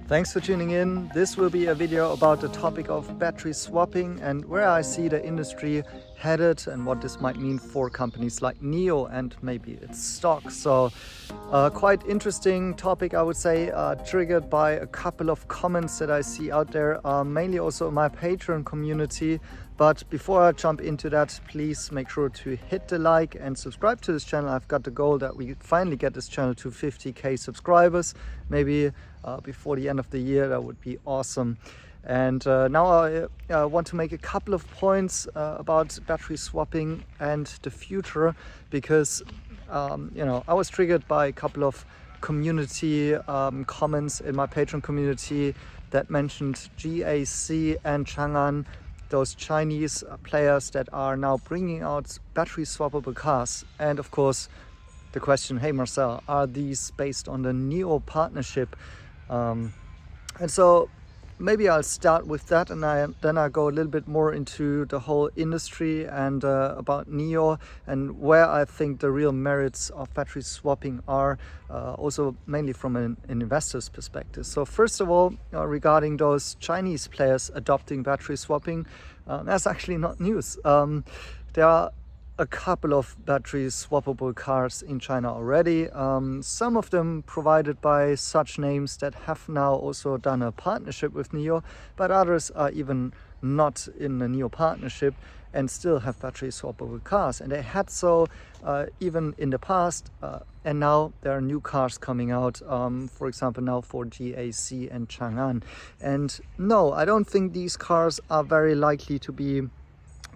Thanks for tuning in. This will be a video about the topic of battery swapping and where I see the industry headed and what this might mean for companies like NIO and maybe its stock. So quite interesting topic, I would say, triggered by a couple of comments that I see out there, mainly also in my Patreon community. But before I jump into that, please make sure to hit the like and subscribe to this channel. I've got the goal that we finally get this channel to 50k subscribers, maybe before the end of the year. That would be awesome. And now I want to make a couple of points about battery swapping and the future, because I was triggered by a couple of community comments in my Patreon community that mentioned GAC and Chang'an, those Chinese players that are now bringing out battery swappable cars. And of course the question, hey Marcel, are these based on the NIO partnership? And so maybe I'll start with that, and then I'll go a little bit more into the whole industry and about NIO and where I think the real merits of battery swapping are, also mainly from an investor's perspective. So first of all, regarding those Chinese players adopting battery swapping, that's actually not news. There are a couple of battery swappable cars in China already, some of them provided by such names that have now also done a partnership with NIO, but others are even not in the NIO partnership and still have battery swappable cars, and they had so even in the past, and now there are new cars coming out, for example now for GAC and Chang'an. And no, I don't think these cars are very likely to be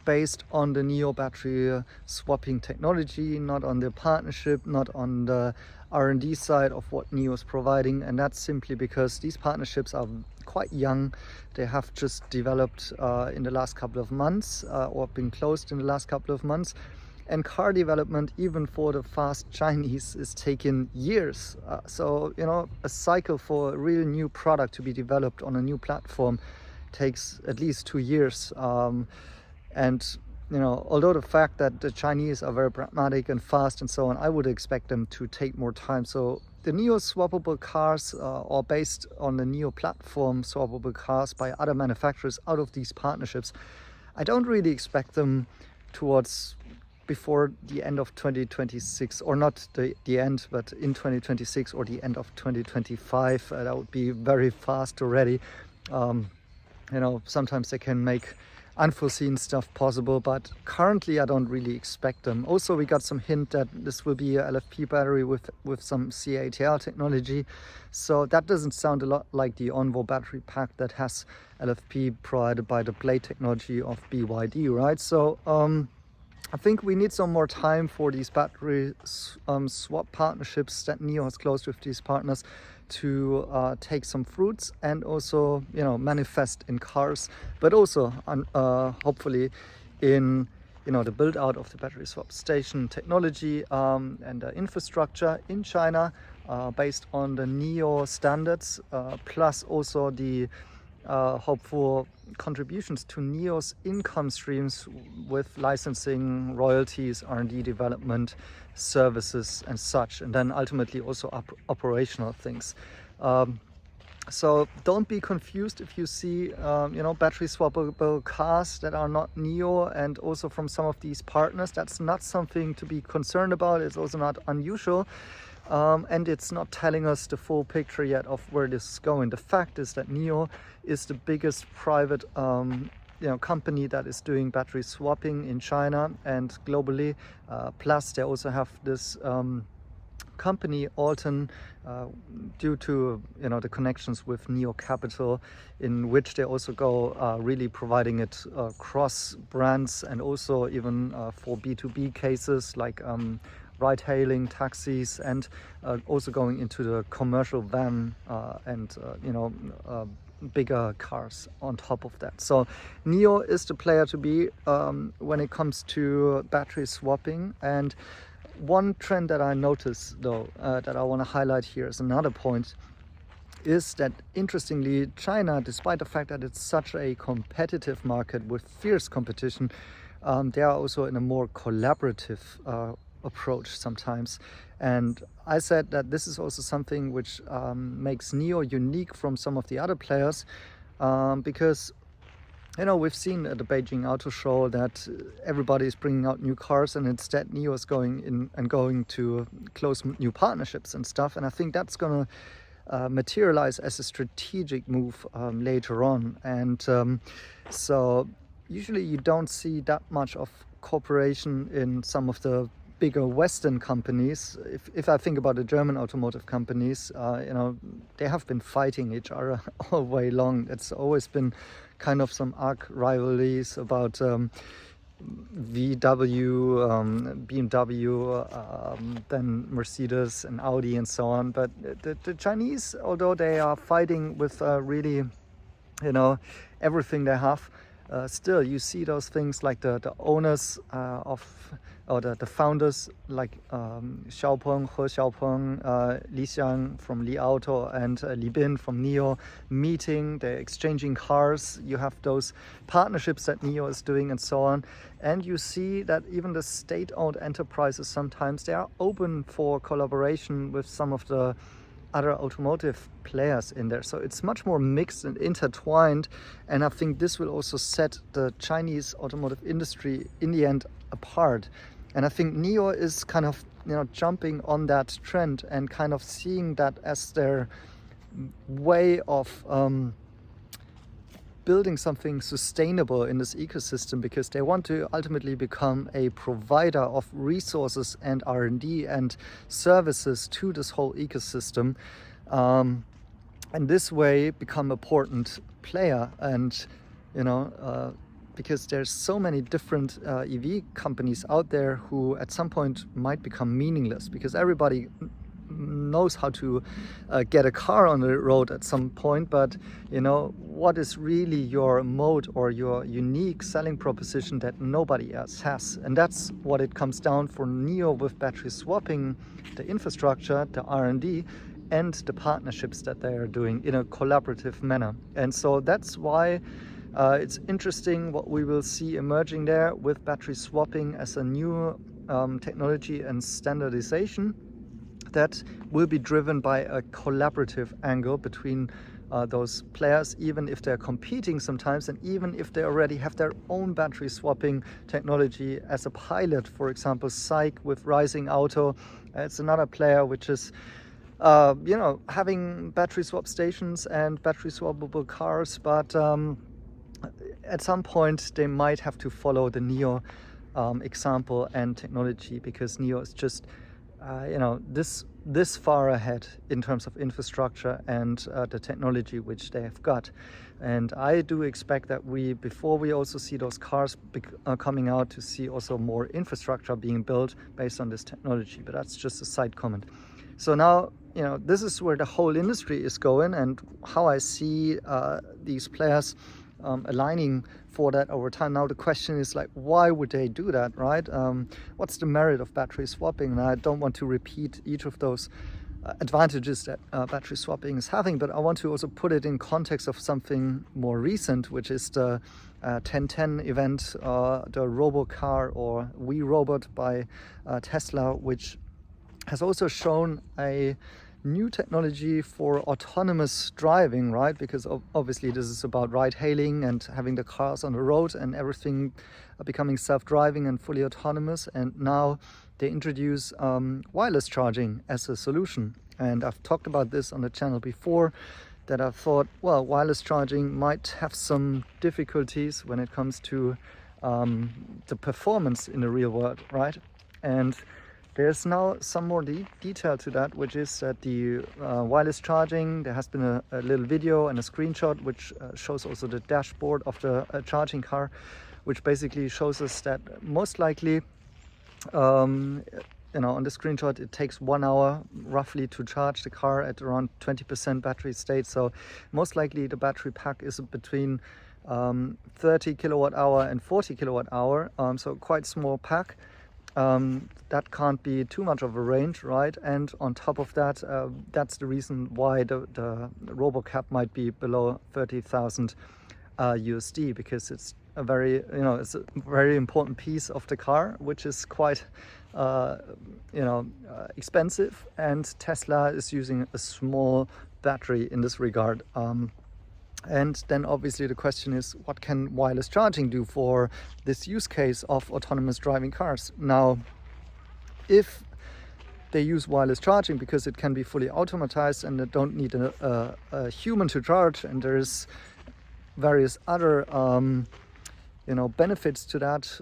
based on the NIO battery swapping technology, not on the partnership, not on the R&D side of what NIO is providing. And that's simply because these partnerships are quite young. They have just developed in the last couple of months, or been closed in the last couple of months. And car development, even for the fast Chinese, is taking years. So, a cycle for a real new product to be developed on a new platform takes at least 2 years. And although the fact that the Chinese are very pragmatic and fast and so on, I would expect them to take more time. So the NIO swappable cars, or based on the NIO platform swappable cars by other manufacturers out of these partnerships, I don't really expect them towards before the end of 2026, or not the end, but in 2026 or the end of 2025. That would be very fast already. Sometimes they can make unforeseen stuff possible, but currently I don't really expect them. Also, we got some hint that this will be a LFP battery with some CATL technology, so that doesn't sound a lot like the Onvo battery pack that has LFP provided by the blade technology of BYD, right? So I think we need some more time for these battery swap partnerships that NIO has closed with these partners to take some fruits and also manifest in cars, but also hopefully in the build out of the battery swap station technology and the infrastructure in China, based on the NIO standards, plus also the hopeful contributions to NIO's income streams with licensing, royalties, R&D development, services and such, and then ultimately also operational things. So don't be confused if you see battery swappable cars that are not NIO, and also from some of these partners. That's not something to be concerned about. It's also not unusual. And it's not telling us the full picture yet of where this is going. The fact is that NIO is the biggest private company that is doing battery swapping in China and globally. Plus they also have this company Alton, due to the connections with NIO Capital, in which they also go really providing it cross brands, and also even for B2B cases like ride-hailing, taxis, and also going into the commercial van and bigger cars on top of that. So NIO is the player to be when it comes to battery swapping. And one trend that I notice, though, that I want to highlight here as another point, is that interestingly China, despite the fact that it's such a competitive market with fierce competition, they are also in a more collaborative approach sometimes. And I said that this is also something which makes NIO unique from some of the other players, because we've seen at the Beijing Auto Show that everybody is bringing out new cars, and instead NIO is going to close new partnerships and stuff. And I think that's going to materialize as a strategic move later on. And so usually you don't see that much of cooperation in some of the bigger Western companies. If I think about the German automotive companies, they have been fighting each other all way long. It's always been kind of some arch rivalries about VW, BMW, then Mercedes and Audi and so on. But the Chinese, although they are fighting with really, everything they have, still you see those things like the owners or the founders like Xiaopeng, He Xiaopeng, Li Xiang from Li Auto, and Li Bin from NIO meeting. They're exchanging cars. You have those partnerships that NIO is doing and so on. And you see that even the state-owned enterprises, sometimes they are open for collaboration with some of the other automotive players in there. So it's much more mixed and intertwined, and I think this will also set the Chinese automotive industry in the end apart. And I think NIO is kind of jumping on that trend and kind of seeing that as their way of building something sustainable in this ecosystem, because they want to ultimately become a provider of resources and R&D and services to this whole ecosystem, and this way become an important player. And because there's so many different EV companies out there who at some point might become meaningless, because everybody knows how to get a car on the road at some point, but what is really your mode or your unique selling proposition that nobody else has? And that's what it comes down for NIO with battery swapping, the infrastructure, the R&D, and the partnerships that they are doing in a collaborative manner. And so that's why it's interesting what we will see emerging there with battery swapping as a new technology and standardization that will be driven by a collaborative angle between those players, even if they're competing sometimes, and even if they already have their own battery swapping technology as a pilot. For example, SAIC with Rising Auto, it's another player which is having battery swap stations and battery swappable cars, but at some point they might have to follow the NIO example and technology, because NIO is just this far ahead in terms of infrastructure and the technology which they have got. And I do expect that before we also see those cars coming out, to see also more infrastructure being built based on this technology. But that's just a side comment. So now, this is where the whole industry is going, and how I see these players aligning for that over time. Now the question is why would they do that, right? What's the merit of battery swapping? And I don't want to repeat each of those advantages that battery swapping is having, but I want to also put it in context of something more recent, which is the 1010 event, the RoboCar or We Robot by Tesla, which has also shown a new technology for autonomous driving, right? Because obviously this is about ride hailing and having the cars on the road and everything becoming self-driving and fully autonomous. And now they introduce wireless charging as a solution. And I've talked about this on the channel before, that I thought, well, wireless charging might have some difficulties when it comes to the performance in the real world, right? And there's now some more detail to that, which is that the wireless charging, there has been a little video and a screenshot which shows also the dashboard of the charging car, which basically shows us that most likely, on the screenshot, it takes 1 hour roughly to charge the car at around 20% battery state. So most likely the battery pack is between 30 kilowatt hour and 40 kilowatt hour, so quite small pack. That can't be too much of a range, right? And on top of that, that's the reason why the RoboCap might be below 30,000 USD, because it's a very, it's a very important piece of the car, which is quite, expensive. And Tesla is using a small battery in this regard. And then obviously the question is, what can wireless charging do for this use case of autonomous driving cars? Now, if they use wireless charging because it can be fully automatized and they don't need a human to charge, and there's various other benefits to that.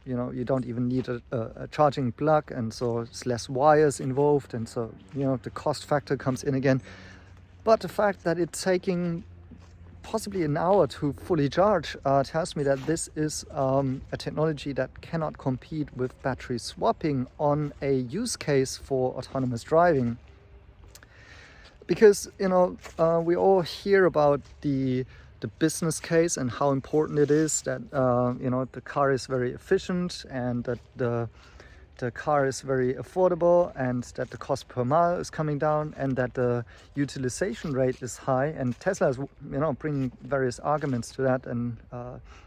You don't even need a charging plug, and so it's less wires involved, and so the cost factor comes in again. But the fact that it's taking possibly an hour to fully charge tells me that this is a technology that cannot compete with battery swapping on a use case for autonomous driving. Because we all hear about the business case and how important it is that the car is very efficient, and that the car is very affordable, and that the cost per mile is coming down, and that the utilization rate is high. And Tesla is bringing various arguments to that, and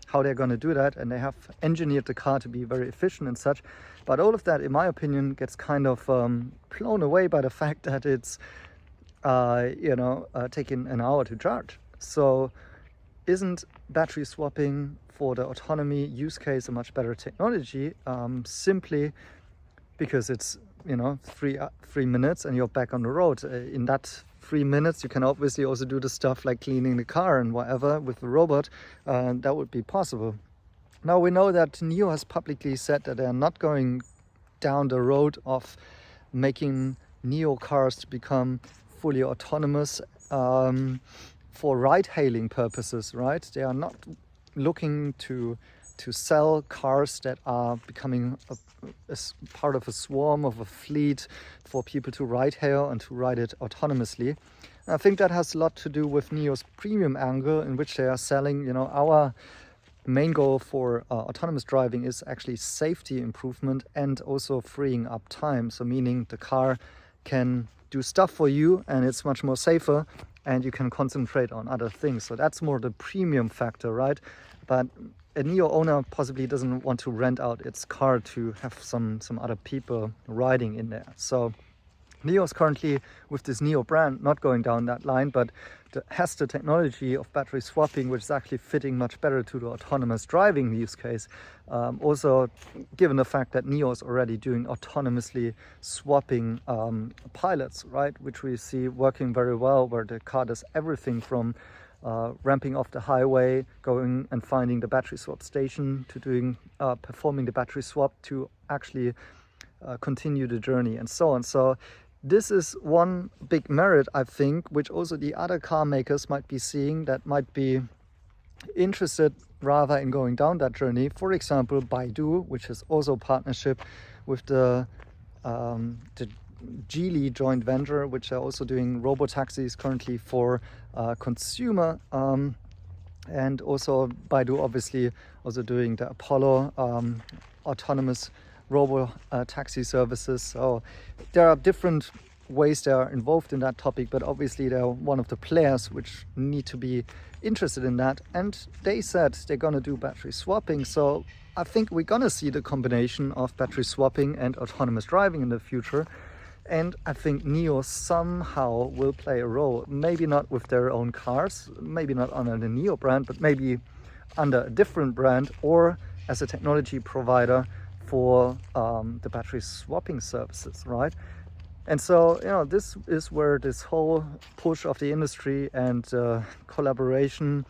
how they're going to do that, and they have engineered the car to be very efficient and such. But all of that, in my opinion, gets kind of blown away by the fact that it's taking an hour to charge. So isn't battery swapping for the autonomy use case a much better technology, simply because it's 3 minutes and you're back on the road? In that 3 minutes you can obviously also do the stuff like cleaning the car and whatever with the robot. That would be possible. Now we know that NIO has publicly said that they are not going down the road of making NIO cars to become fully autonomous for ride-hailing purposes, right? They are not looking to sell cars that are becoming a part of a swarm, of a fleet for people to ride hail and to ride it autonomously. And I think that has a lot to do with NIO's premium angle, in which they are selling, our main goal for autonomous driving is actually safety improvement and also freeing up time. So meaning the car can do stuff for you and it's much more safer, and you can concentrate on other things. So that's more the premium factor, right? But a NIO owner possibly doesn't want to rent out its car to have some other people riding in there. So NIO is currently, with this NIO brand, not going down that line, but has the technology of battery swapping, which is actually fitting much better to the autonomous driving use case. Also, given the fact that NIO is already doing autonomously swapping pilots, right, which we see working very well, where the car does everything from ramping off the highway, going and finding the battery swap station, to doing performing the battery swap, to actually continue the journey, and so on. So this is one big merit, I think, which also the other car makers might be seeing, that might be interested rather in going down that journey. For example, Baidu, which is also a partnership with the Geely joint venture, which are also doing robo-taxis currently for consumer, and also Baidu obviously also doing the Apollo autonomous robo-taxi services. So there are different ways they are involved in that topic, but obviously they're one of the players which need to be interested in that. And they said they're going to do battery swapping. So I think we're going to see the combination of battery swapping and autonomous driving in the future. And I think NIO somehow will play a role, maybe not with their own cars, maybe not under the NIO brand, but maybe under a different brand, or as a technology provider for the battery swapping services, right? And so, this is where this whole push of the industry and collaboration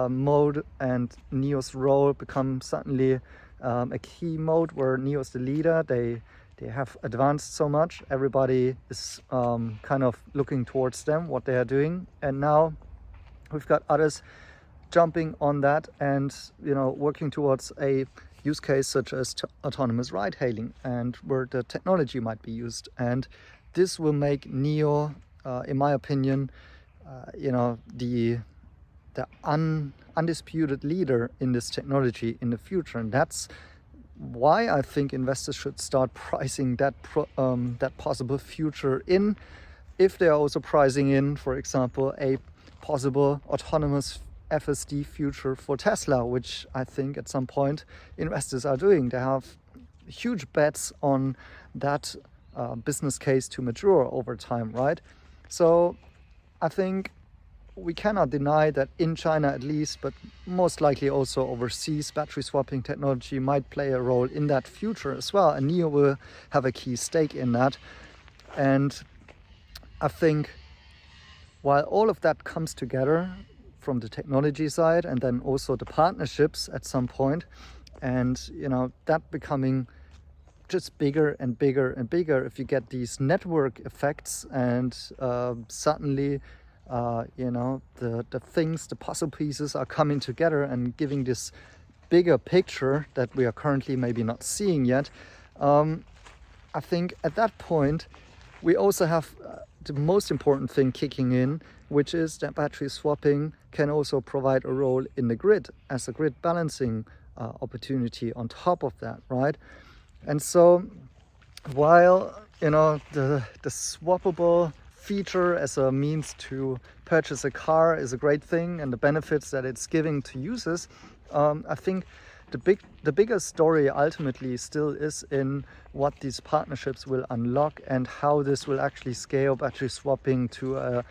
mode and NIO's role become suddenly a key mode, where NIO is the leader. They have advanced so much. Everybody is kind of looking towards them, what they are doing. And now we've got others jumping on that and, working towards a use case such as autonomous ride hailing, and where the technology might be used. And this will make NIO, in my opinion, the undisputed leader in this technology in the future. And that's why I think investors should start pricing that possible future in, if they are also pricing in, for example, a possible autonomous FSD future for Tesla, which I think at some point investors are doing. They have huge bets on that business case to mature over time, right? So I think we cannot deny that in China at least, but most likely also overseas, battery swapping technology might play a role in that future as well. And NIO will have a key stake in that. And I think while all of that comes together from the technology side and then also the partnerships at some point, and that becoming just bigger and bigger and bigger, if you get these network effects and suddenly the puzzle pieces are coming together and giving this bigger picture that we are currently maybe not seeing yet. I think at that point we also have the most important thing kicking in, which is that battery swapping can also provide a role in the grid as a grid balancing opportunity on top of that, right? And so while the swappable feature as a means to purchase a car is a great thing and the benefits that it's giving to users, I think the bigger story ultimately still is in what these partnerships will unlock and how this will actually scale battery swapping to a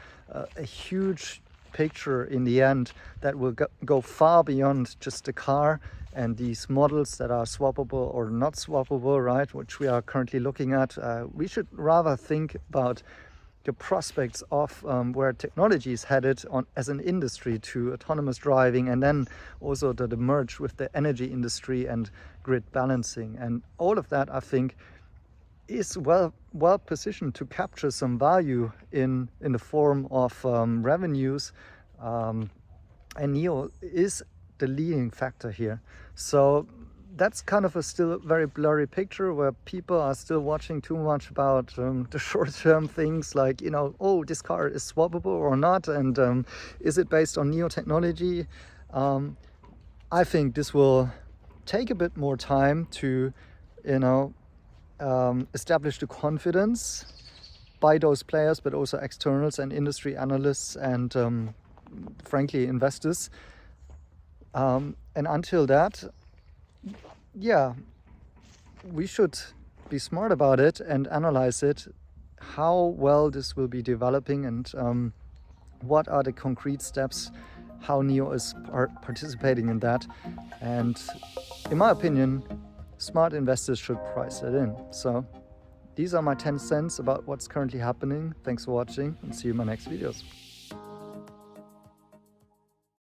huge picture in the end that will go far beyond just the car and these models that are swappable or not swappable, right, which we are currently looking at. We should rather think about the prospects of where technology is headed on as an industry to autonomous driving, and then also the merge with the energy industry and grid balancing. And all of that, I think, is well positioned to capture some value in the form of revenues. And NIO is the leading factor here. So that's kind of a still very blurry picture where people are still watching too much about the short-term things like, oh, this car is swappable or not, and is it based on NIO technology? I think this will take a bit more time to, establish the confidence by those players, but also externals and industry analysts and frankly investors. And until that, we should be smart about it and analyze it, how well this will be developing and what are the concrete steps, how NIO is participating in that. And in my opinion, smart investors should price that in. So these are my 10 cents about what's currently happening. Thanks for watching and see you in my next videos.